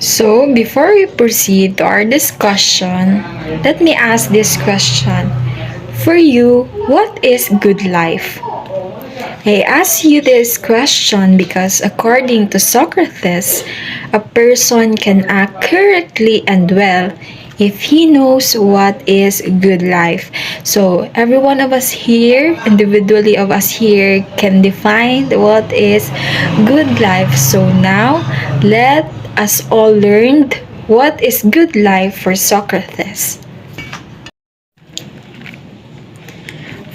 So, before we proceed to our discussion, let me ask this question. For you, what is good life? I ask you this question because according to Socrates, a person can act correctly and well if he knows what is good life. So every one of us here, individually of us here, can define what is good life. So now let us all learn what is good life for Socrates.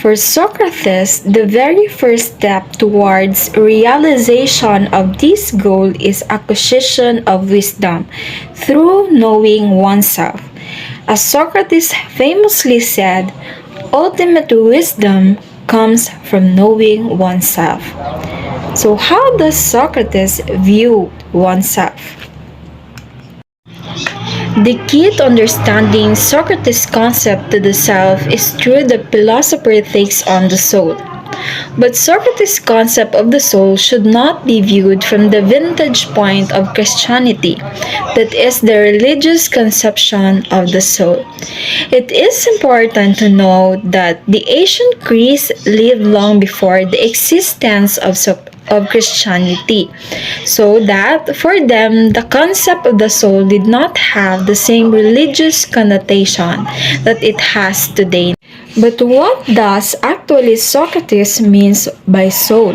For Socrates, the very first step towards realization of this goal is acquisition of wisdom through knowing oneself. As Socrates famously said, ultimate wisdom comes from knowing oneself. So, how does Socrates view oneself? The key to understanding Socrates' concept to the self is through the philosopher takes on the soul. But Socrates' concept of the soul should not be viewed from the vantage point of Christianity, that is, the religious conception of the soul. It is important to note that the ancient Greeks lived long before the existence of Christianity, so that for them the concept of the soul did not have the same religious connotation that it has today. But what does actually Socrates means by soul?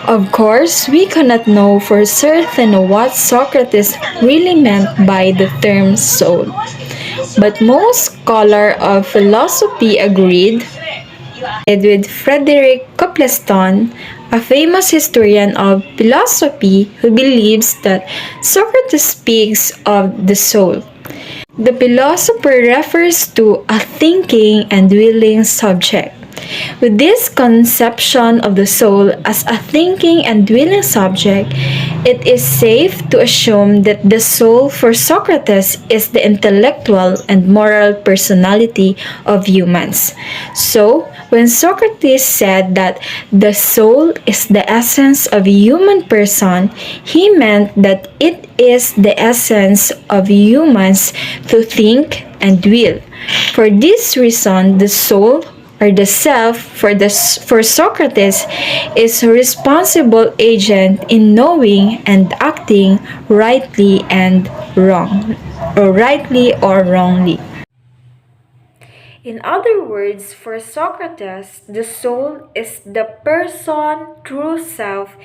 Of course, we cannot know for certain what Socrates really meant by the term soul. But most scholars of philosophy agreed with Frederick Copleston, a famous historian of philosophy who believes that Socrates speaks of the soul. The philosopher refers to a thinking and willing subject. With this conception of the soul as a thinking and willing subject, it is safe to assume that the soul for Socrates is the intellectual and moral personality of humans. So, when Socrates said that the soul is the essence of a human person, he meant that it is the essence of humans to think and will. For this reason, the soul or the self for Socrates is a responsible agent in knowing and acting rightly and wrong or rightly or wrongly. In other words, for Socrates, the soul is the person true self.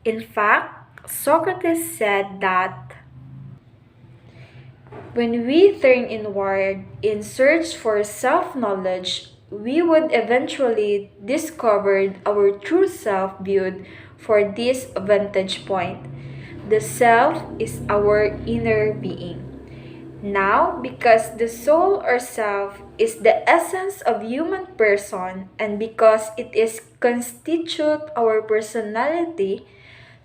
In fact, Socrates said that when we turn inward in search for self-knowledge, we would eventually discover our true self viewed for this vantage point. The self is our inner being. Now, because the soul or self is the essence of human person and because it is constitute our personality,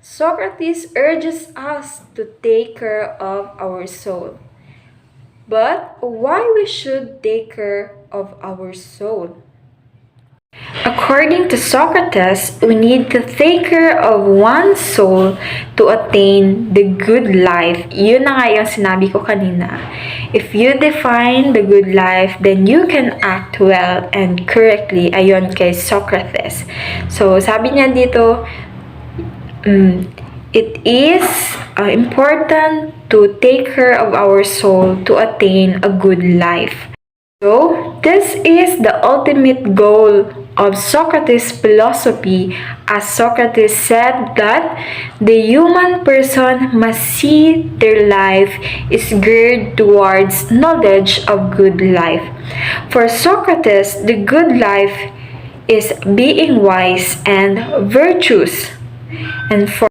Socrates urges us to take care of our soul. But why we should take care of our soul? According to Socrates, we need to take care of one's soul to attain the good life. Yun na nga yung sinabi ko kanina. If you define the good life, then you can act well and correctly. Ayon kay Socrates. So, sabi niya dito, it is important to take care of our soul to attain a good life. So, this is the ultimate goal of Socrates' philosophy, as Socrates said that the human person must see their life is geared towards knowledge of good life. For Socrates, the good life is being wise and virtuous. And for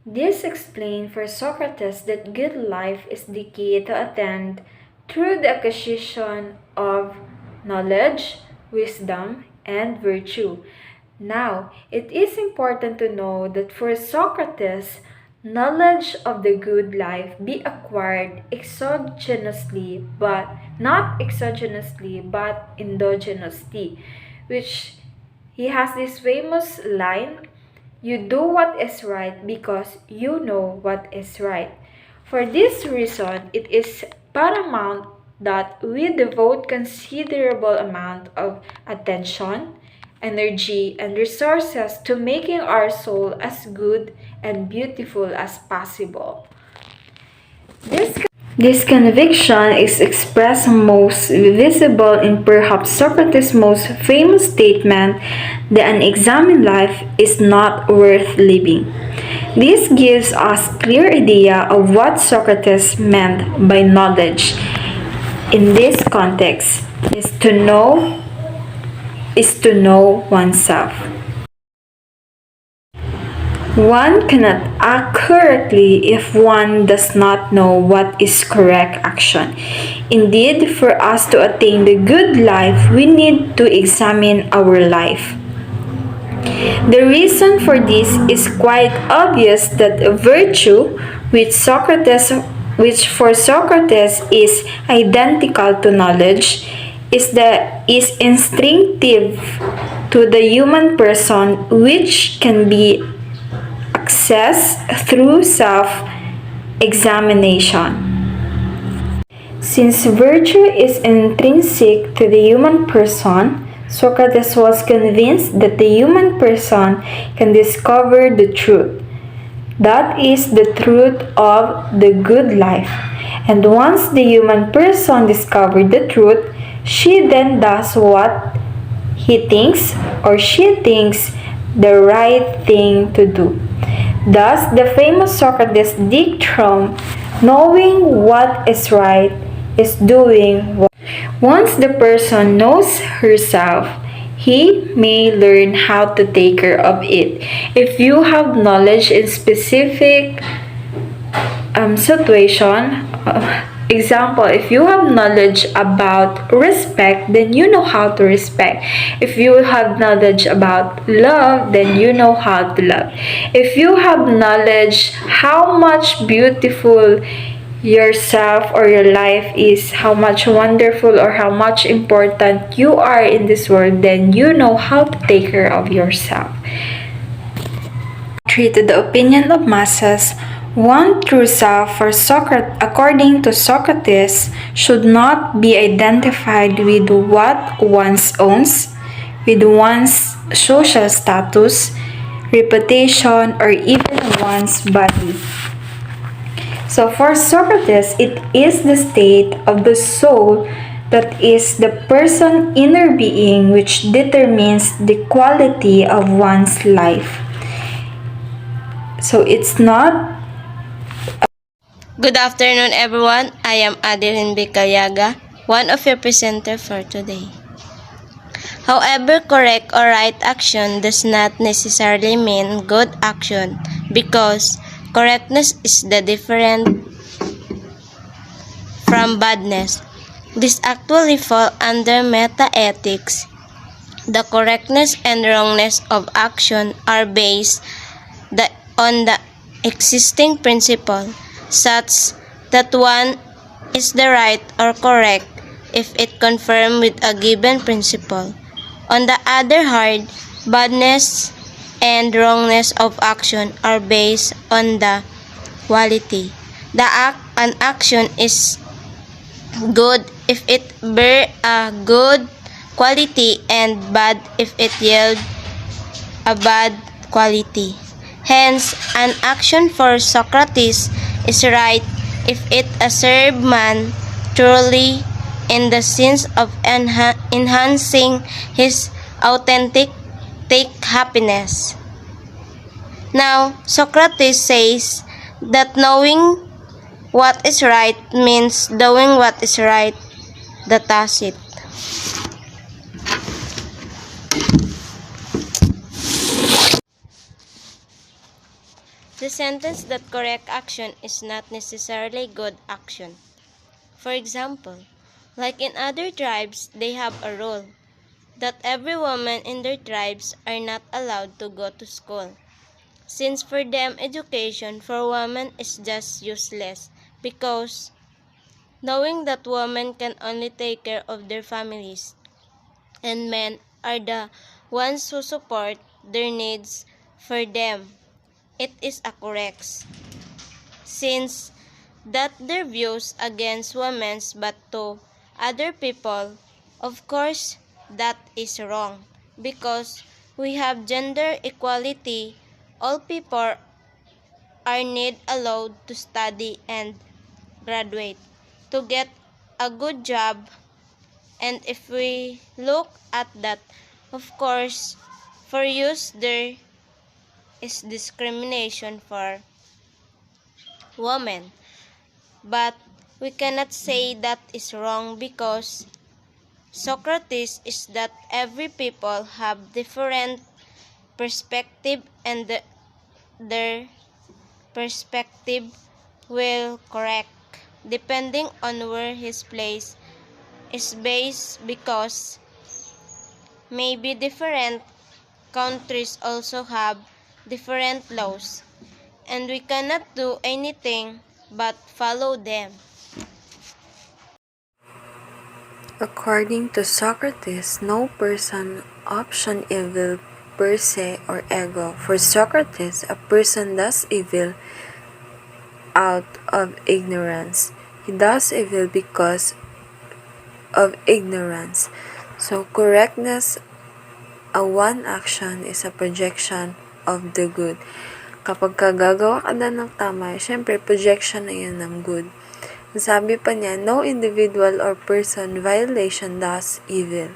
this explains for Socrates that good life is the key to attain through the acquisition of knowledge, wisdom, and virtue. Now, it is important to know that for Socrates, knowledge of the good life be acquired exogenously, but not exogenously, but endogenously, which he has this famous line, You do what is right because you know what is right. For this reason, it is paramount that we devote considerable amount of attention, energy, and resources to making our soul as good and beautiful as possible. This conviction is expressed most visible in perhaps Socrates' most famous statement, the unexamined life is not worth living. This gives us clear idea of what Socrates meant by knowledge. In this context, is to know oneself. One cannot act correctly if one does not know what is correct action. Indeed, for us to attain the good life, we need to examine our life. The reason for this is quite obvious that virtue, which for Socrates is identical to knowledge, is instinctive to the human person, which can be accessed through self-examination. Since virtue is intrinsic to the human person, Socrates was convinced that the human person can discover the truth. That is the truth of the good life. And once the human person discovered the truth, she then does what he thinks or she thinks the right thing to do. Thus, the famous Socrates dictum, knowing what is right is doing what. Once the person knows herself, he may learn how to take care of it. If you have knowledge in specific situation, example, if you have knowledge about respect, then you know how to respect. If you have knowledge about love, then you know how to love. If you have knowledge how much beautiful yourself or your life is, how much wonderful or how much important you are in this world, then you know how to take care of yourself. To the opinion of masses, one true self for according to Socrates should not be identified with what one owns, with one's social status, reputation, or even one's body. So for Socrates, it is the state of the soul that is the person's inner being which determines the quality of one's life. So it's not. Good afternoon, everyone. I am Adeline Bicalyaga, one of your presenters for today. However, correct or right action does not necessarily mean good action because correctness is the different from badness. This actually falls under meta-ethics. The correctness and wrongness of action are based on the existing principle, such that one is the right or correct if it conforms with a given principle. On the other hand, badness and wrongness of action are based on the quality. An action is good if it bear a good quality and bad if it yield a bad quality. Hence, an action for Socrates is right if it serves man truly in the sense of enhancing his authentic happiness. Now, Socrates says that knowing what is right means doing what is right, the tacit. The sentence that correct action is not necessarily good action. For example, like in other tribes, they have a rule that every woman in their tribes are not allowed to go to school, since for them education for women is just useless because knowing that women can only take care of their families and men are the ones who support their needs, For them, it is a correct, since that their views against women but to other people, of course, that is wrong, because we have gender equality. All people are need allowed to study and graduate to get a good job. And if we look at that, of course, for use there is discrimination for women. But we cannot say that is wrong, because Socrates is that every people have different perspective, and their perspective will correct depending on where his place is based, because maybe different countries also have different laws, and we cannot do anything but follow them. According to Socrates, no person option evil per se or ego. For Socrates, a person does evil out of ignorance. He does evil because of ignorance. So correctness, a one action is a projection of the good. Kapag gagawa ka na ng tama, syempre projection na yun ng good. Sabi pa niya, no individual or person violation does evil.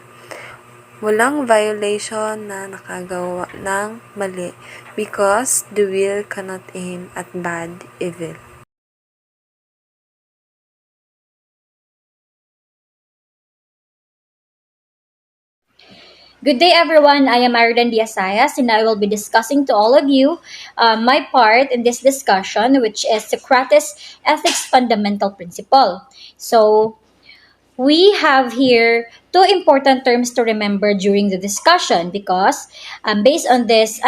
Walang violation na nakagawa ng mali, because the will cannot aim at bad evil. Good day, everyone. I am Aridan Diasayas, and I will be discussing to all of you my part in this discussion, which is Socrates' ethics fundamental principle. So, we have here two important terms to remember during the discussion, because based on this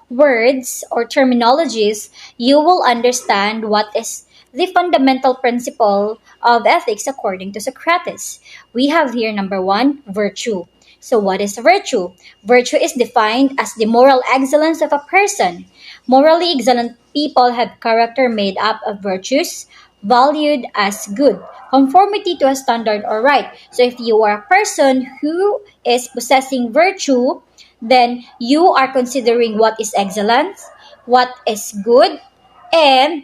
words or terminologies, you will understand what is the fundamental principle of ethics according to Socrates. We have here number one, virtue. So what is virtue? Virtue is defined as the moral excellence of a person. Morally excellent people have character made up of virtues valued as good, conformity to a standard or right. So if you are a person who is possessing virtue, then you are considering what is excellence, what is good, and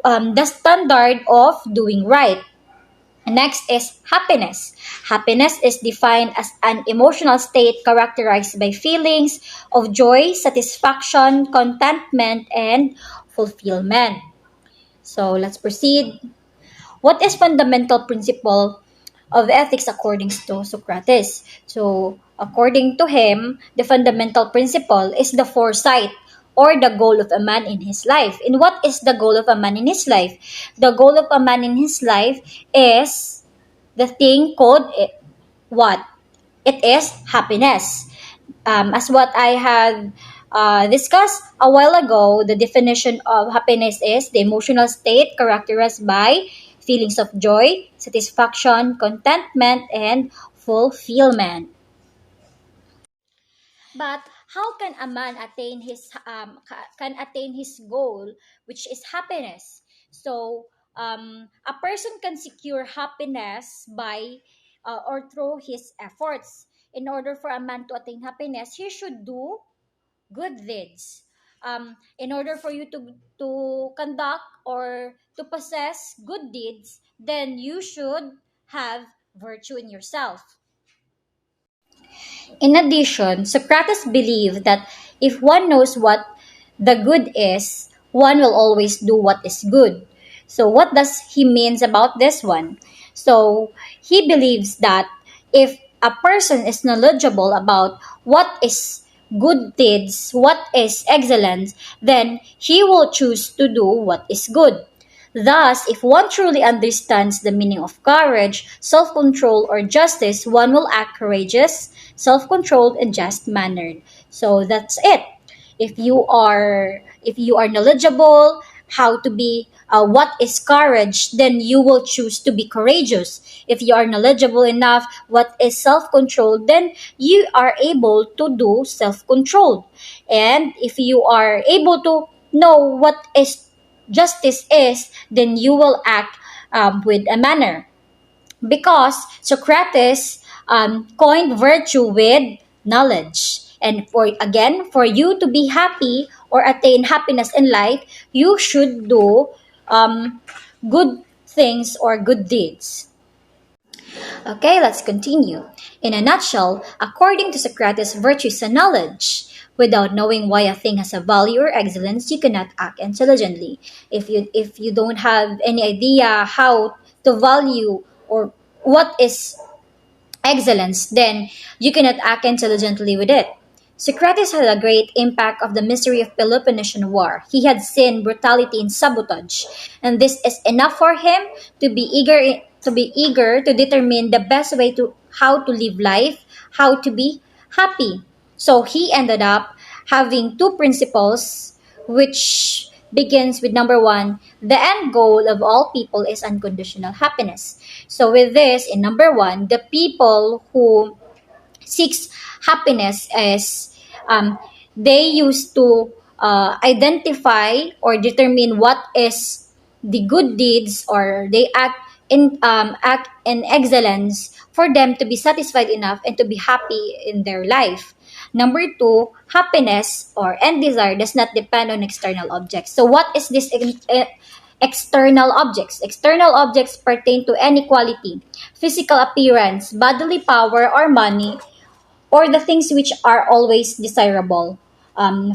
the standard of doing right. Next is happiness. Happiness is defined as an emotional state characterized by feelings of joy, satisfaction, contentment, and fulfillment. So let's proceed. What is fundamental principle of ethics according to Socrates? So according to him, the fundamental principle is the foresight or the goal of a man in his life. And what is the goal of a man in his life? The goal of a man in his life is the thing called what? It is happiness. As what I had discussed a while ago, the definition of happiness is the emotional state characterized by feelings of joy, satisfaction, contentment, and fulfillment. But how can a man attain his goal, which is happiness? So a person can secure happiness by or through his efforts. In order for a man to attain happiness, he should do good deeds. In order for you to conduct or to possess good deeds, then you should have virtue in yourself. In addition, Socrates believed that if one knows what the good is, one will always do what is good. So what does he means about this one? So he believes that if a person is knowledgeable about what is good deeds, what is excellence, then he will choose to do what is good. Thus, if one truly understands the meaning of courage, self control, or justice, one will act courageous, self controlled, and just mannered. So that's it. If you are knowledgeable how to be, what is courage, then you will choose to be courageous. If you are knowledgeable enough what is self-control, then you are able to do self-control. And if you are able to know what is justice is, then you will act with a manner, because Socrates coined virtue with knowledge. And for you to be happy or attain happiness in life, you should do um, good things or good deeds. Okay, let's continue. In a nutshell, according to Socrates, virtue is a knowledge. Without knowing why a thing has a value or excellence, you cannot act intelligently. If you don't have any idea how to value or what is excellence, then you cannot act intelligently with it. Socrates had a great impact of the misery of Peloponnesian War. He had seen brutality and sabotage, and this is enough for him to be eager to determine the best way to how to live life, how to be happy. So he ended up having two principles, which begins with number one: the end goal of all people is unconditional happiness. So with this, in number one, the people who seeks happiness is, they used to identify or determine what is the good deeds, or they act in excellence for them to be satisfied enough and to be happy in their life. Number two, happiness or and desire does not depend on external objects. So what is this external objects? External objects pertain to any quality, physical appearance, bodily power, or money, or the things which are always desirable.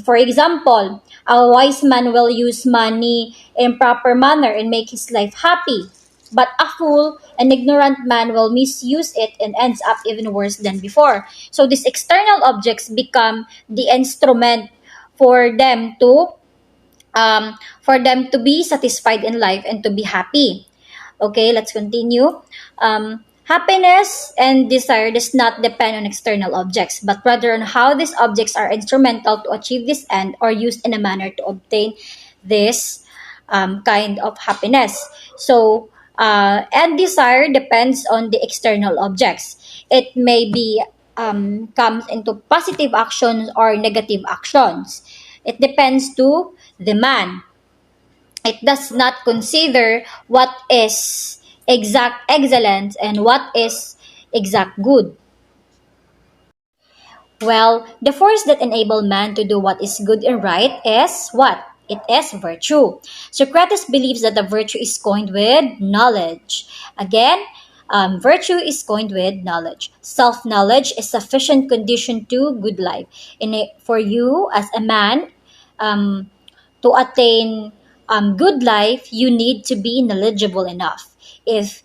For example, a wise man will use money in proper manner and make his life happy. But a fool, an ignorant man, will misuse it and ends up even worse than before. So these external objects become the instrument for them to be satisfied in life and to be happy. Okay, let's continue. Happiness and desire does not depend on external objects, but rather on how these objects are instrumental to achieve this end or used in a manner to obtain this kind of happiness. So, and desire depends on the external objects. It may be comes into positive actions or negative actions. It depends to the man. It does not consider what is exact excellence and what is exact good. Well, the force that enable man to do what is good and right is what? It is virtue. Socrates believes that the virtue is coined with knowledge. Again, virtue is coined with knowledge. Self-knowledge is sufficient condition to good life. For you as a man, um, to attain good life, you need to be knowledgeable enough. If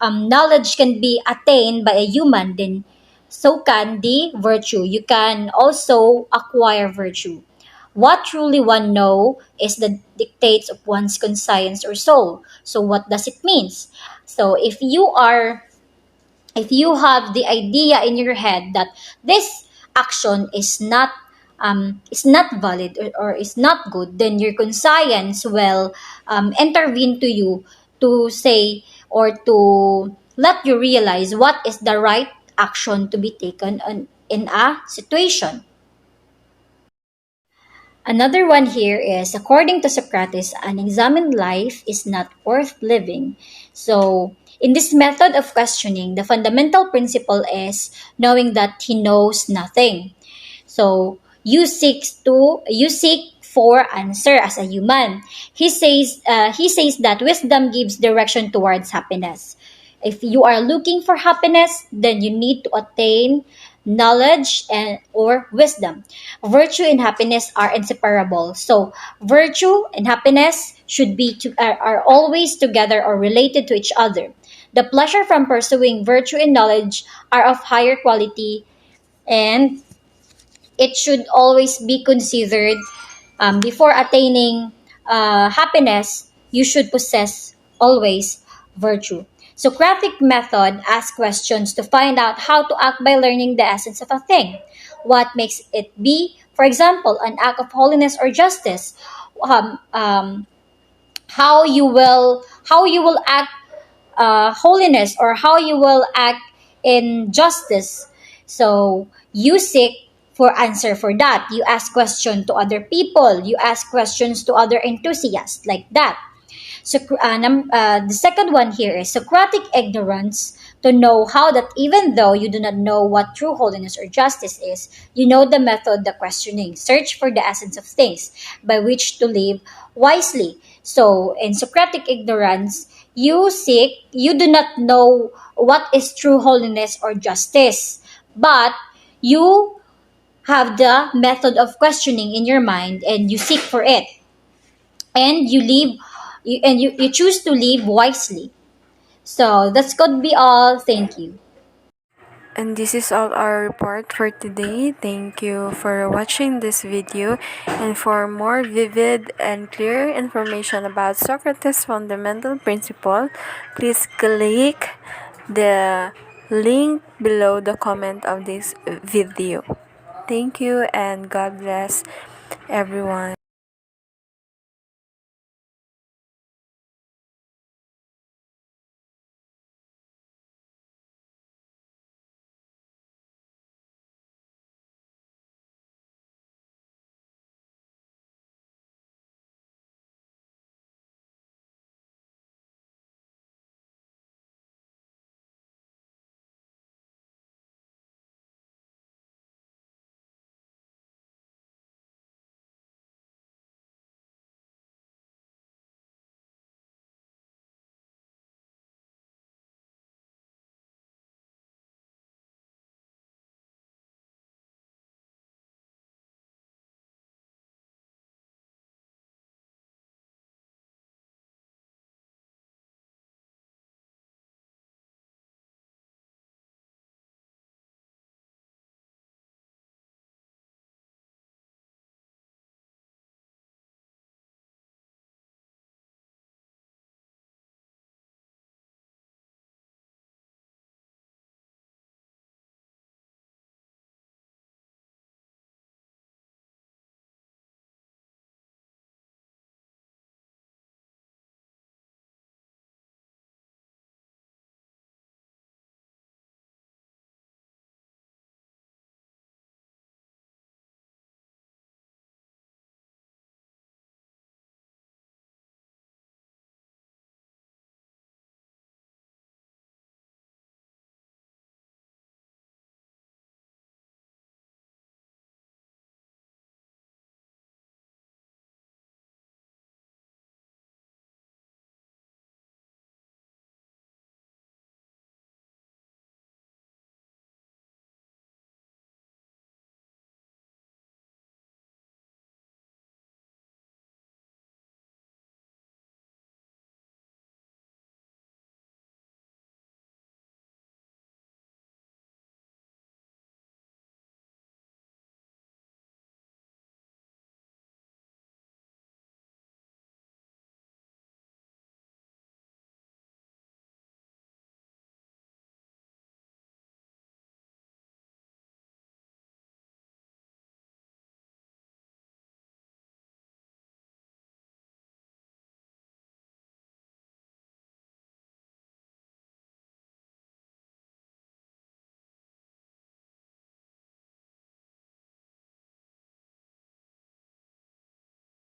knowledge can be attained by a human, then so can the virtue. You can also acquire virtue. What truly one know is the dictates of one's conscience or soul. So what does it mean? So if you have the idea in your head that this action is not valid, or is not good, then your conscience will intervene to you to say or to let you realize what is the right action to be taken in a situation. Another one here is, according to Socrates, an examined life is not worth living. So, in this method of questioning, the fundamental principle is knowing that he knows nothing. So, you seek for answer as a human. He says that wisdom gives direction towards happiness. If you are looking for happiness, then you need to attain knowledge and or wisdom. Virtue and happiness are inseparable. So virtue and happiness are always together or related to each other. The pleasure from pursuing virtue and knowledge are of higher quality, and it should always be considered, before attaining happiness, you should possess always virtue. Socratic method asks questions to find out how to act by learning the essence of a thing. What makes it be? For example, an act of holiness or justice, um, um, how you will act holiness, or how you will act in justice. So you seek for answer for that. You ask questions to other people. You ask questions to other enthusiasts, like that. So, the second one here is Socratic ignorance, to know how that even though you do not know what true holiness or justice is, you know the method, the questioning, search for the essence of things by which to live wisely. So, in Socratic ignorance, you do not know what is true holiness or justice, but you have the method of questioning in your mind and you seek for it, and you choose to live wisely. So that's could be all. Thank you. And this is all our report for today. Thank you for watching this video. And for more vivid and clear information about Socrates' fundamental principle, please click the link below the comment of this video. Thank you and God bless everyone.